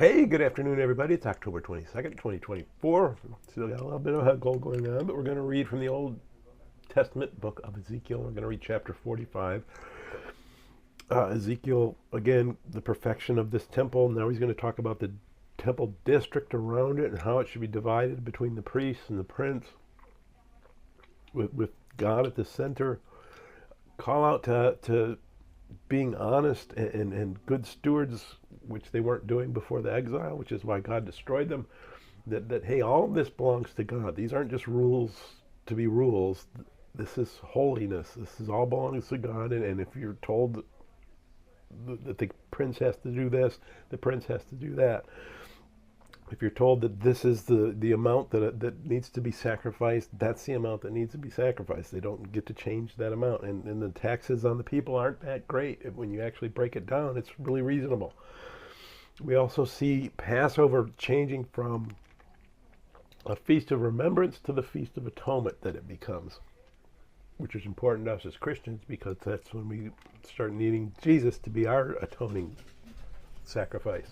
Hey, good afternoon, everybody. It's October 22nd, 2024. Still got a little bit of huggle going on, but we're going to read from the Old Testament book of Ezekiel. We're going to read chapter 45. Ezekiel, again, the perfection of this temple. Now he's going to talk about the temple district around it and how it should be divided between the priests and the prince, with God at the center. Call out to being honest and good stewards, which they weren't doing before the exile, which is why God destroyed them. That hey, all of this belongs to God. These aren't just rules to be rules. This is holiness. This is all belongs to God. And if you're told that the prince has to do this, the prince has to do that. If you're told that this is the amount that needs to be sacrificed, that's the amount that needs to be sacrificed. They don't get to change that amount. And the taxes on the people aren't that great. When you actually break it down, it's really reasonable. We also see Passover changing from a feast of remembrance to the feast of atonement that it becomes, which is important to us as Christians because that's when we start needing Jesus to be our atoning sacrifice.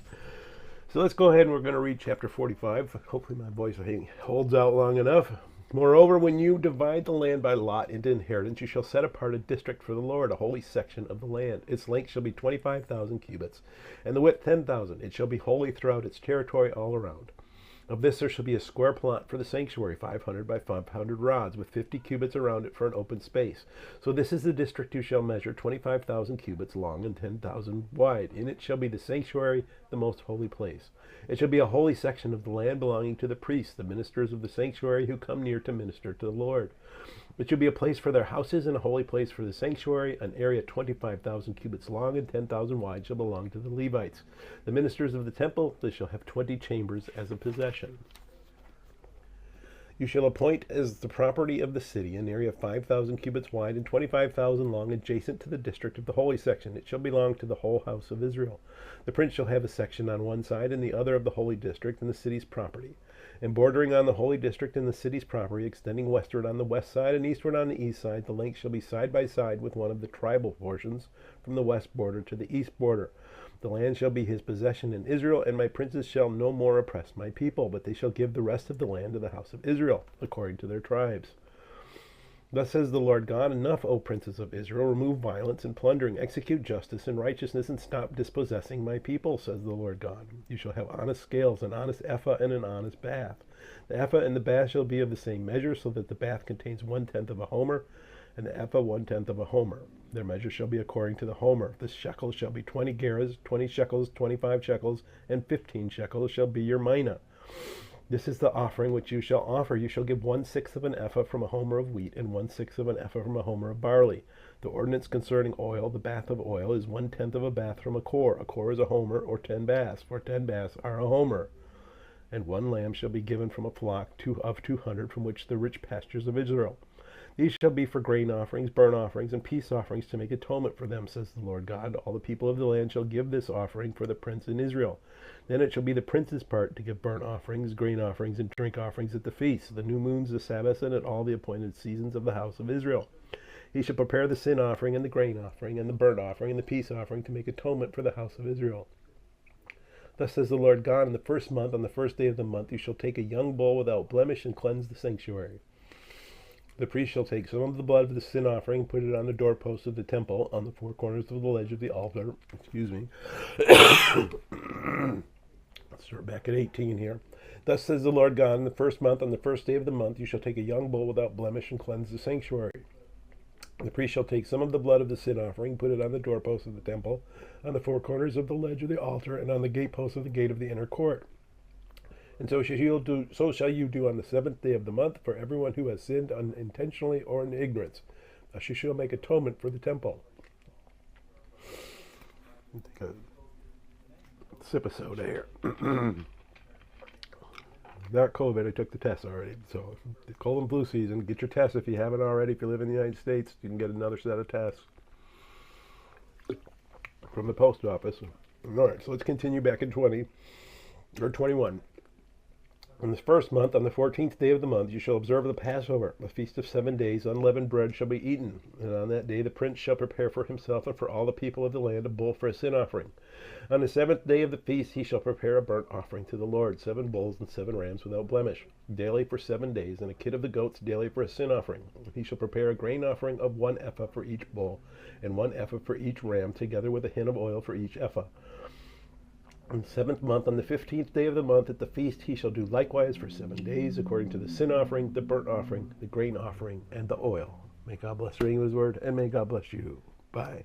So let's go ahead and we're going to read chapter 45. Hopefully my voice holds out long enough. Moreover, when you divide the land by lot into inheritance, you shall set apart a district for the Lord, a holy section of the land. Its length shall be 25,000 cubits, and the width 10,000. It shall be holy throughout its territory all around. Of this there shall be a square plot for the sanctuary, 500 by 500 rods, with 50 cubits around it for an open space. So this is the district you shall measure, 25,000 cubits long and 10,000 wide. In it shall be the sanctuary, the most holy place. It shall be a holy section of the land belonging to the priests, the ministers of the sanctuary who come near to minister to the Lord. It shall be a place for their houses and a holy place for the sanctuary. An area 25,000 cubits long and 10,000 wide shall belong to the Levites. The ministers of the temple, they shall have 20 chambers as a possession. You shall appoint as the property of the city an area 5,000 cubits wide and 25,000 long adjacent to the district of the holy section. It shall belong to the whole house of Israel. The prince shall have a section on one side and the other of the holy district and the city's property. And bordering on the holy district and the city's property, extending westward on the west side and eastward on the east side, the length shall be side by side with one of the tribal portions from the west border to the east border. The land shall be his possession in Israel, and my princes shall no more oppress my people, but they shall give the rest of the land to the house of Israel, according to their tribes. Thus says the Lord God, enough, O princes of Israel, remove violence and plundering, execute justice and righteousness, and stop dispossessing my people, says the Lord God. You shall have honest scales, an honest ephah, and an honest bath. The ephah and the bath shall be of the same measure, so that the bath contains 1/10 of a homer, and the ephah 1/10 of a homer. Their measure shall be according to the homer. The shekels shall be 20 gerahs, 20 shekels, 25 shekels, and 15 shekels shall be your mina. This is the offering which you shall offer. You shall give 1/6 of an ephah from a homer of wheat, and 1/6 of an ephah from a homer of barley. The ordinance concerning oil, the bath of oil, is 1/10 of a bath from a kor. A kor is a homer, or 10 baths, for 10 baths are a homer. And 1 lamb shall be given from a flock of 200 from which the rich pastures of Israel. These shall be for grain offerings, burnt offerings, and peace offerings to make atonement for them, says the Lord God. All the people of the land shall give this offering for the prince in Israel. Then it shall be the prince's part to give burnt offerings, grain offerings, and drink offerings at the feasts, the new moons, the Sabbaths, and at all the appointed seasons of the house of Israel. He shall prepare the sin offering, and the grain offering, and the burnt offering, and the peace offering to make atonement for the house of Israel. Thus says the Lord God, in the first month, on the first day of the month, you shall take a young bull without blemish and cleanse the sanctuary. The priest shall take some of the blood of the sin offering and put it on the doorposts of the temple, on the 4 corners of the ledge of the altar. Let's start back at 18 here. Thus says the Lord God, in the first month, on the first day of the month, you shall take a young bull without blemish and cleanse the sanctuary. The priest shall take some of the blood of the sin offering, put it on the doorposts of the temple, on the 4 corners of the ledge of the altar, and on the gateposts of the gate of the inner court. And so shall you do on the 7th day of the month for everyone who has sinned unintentionally or in ignorance. Thus you shall make atonement for the temple. Take a sip of soda here. Not COVID, I took the test already. So the cold and flu season, get your test if you haven't already. If you live in the United States, you can get another set of tests from the post office. All right, so let's continue back in 21. In the first month, on the 14th day of the month, you shall observe the Passover, a feast of 7 days. Unleavened bread shall be eaten. And on that day the prince shall prepare for himself and for all the people of the land a bull for a sin offering. On the 7th day of the feast he shall prepare a burnt offering to the Lord, 7 bulls and 7 rams without blemish, daily for 7 days, and a kid of the goats daily for a sin offering. He shall prepare a grain offering of 1 ephah for each bull, and 1 ephah for each ram, together with a hin of oil for each ephah. In the 7th month, on the 15th day of the month, at the feast, he shall do likewise for 7 days, according to the sin offering, the burnt offering, the grain offering, and the oil. May God bless the reading of his word, and may God bless you. Bye.